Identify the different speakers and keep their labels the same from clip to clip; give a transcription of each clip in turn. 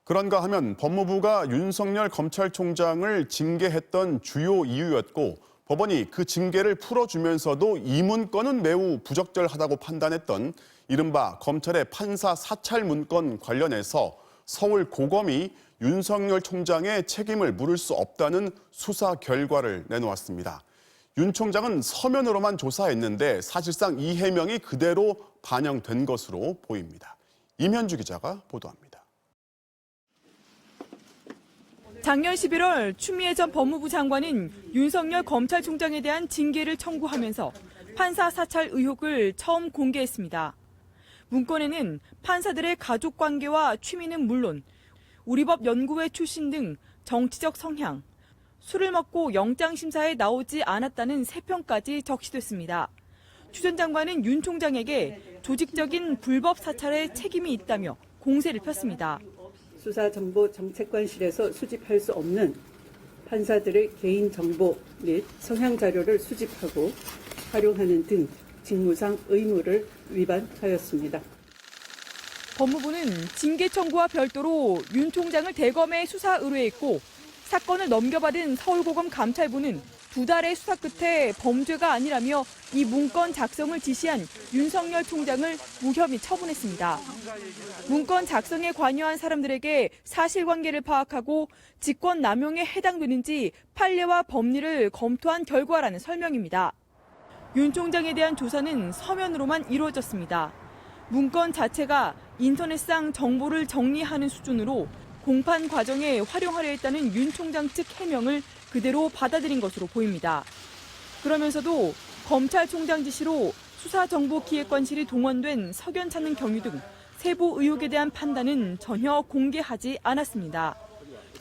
Speaker 1: 그런가 하면 법무부가 윤석열 검찰총장을 징계했던 주요 이유였고 법원이 그 징계를 풀어주면서도 이 문건은 매우 부적절하다고 판단했던 이른바 검찰의 판사 사찰 문건 관련해서 서울고검이 윤석열 총장의 책임을 물을 수 없다는 수사 결과를 내놓았습니다. 윤 총장은 서면으로만 조사했는데 사실상 이 해명이 그대로 반영된 것으로 보입니다. 임현주 기자가 보도합니다.
Speaker 2: 작년 11월 추미애 전 법무부 장관은 윤석열 검찰총장에 대한 징계를 청구하면서 판사 사찰 의혹을 처음 공개했습니다. 문건에는 판사들의 가족관계와 취미는 물론 우리법 연구회 출신 등 정치적 성향, 술을 먹고 영장심사에 나오지 않았다는 3편까지 적시됐습니다. 추 전 장관은 윤 총장에게 조직적인 불법 사찰에 책임이 있다며 공세를 폈습니다.
Speaker 3: 수사정보정책관실에서 수집할 수 없는 판사들의 개인정보 및 성향 자료를 수집하고 활용하는 등 직무상 의무를 위반하였습니다.
Speaker 2: 법무부는 징계 청구와 별도로 윤 총장을 대검에 수사 의뢰했고 사건을 넘겨받은 서울고검 감찰부는 2달의 수사 끝에 범죄가 아니라며 이 문건 작성을 지시한 윤석열 총장을 무혐의 처분했습니다. 문건 작성에 관여한 사람들에게 사실관계를 파악하고 직권남용에 해당되는지 판례와 법리를 검토한 결과라는 설명입니다. 윤 총장에 대한 조사는 서면으로만 이루어졌습니다. 문건 자체가 인터넷상 정보를 정리하는 수준으로 공판 과정에 활용하려 했다는 윤 총장 측 해명을 그대로 받아들인 것으로 보입니다. 그러면서도 검찰총장 지시로 수사정보기획관실이 동원된 석연 찾는 경위 등 세부 의혹에 대한 판단은 전혀 공개하지 않았습니다.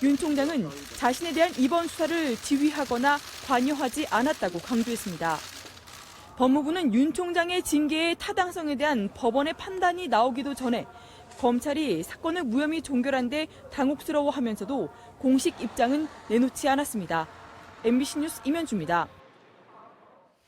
Speaker 2: 윤 총장은 자신에 대한 이번 수사를 지휘하거나 관여하지 않았다고 강조했습니다. 법무부는 윤 총장의 징계의 타당성에 대한 법원의 판단이 나오기도 전에 검찰이 사건을 무혐의 종결한 데 당혹스러워하면서도 공식 입장은 내놓지 않았습니다. MBC 뉴스 임현주입니다.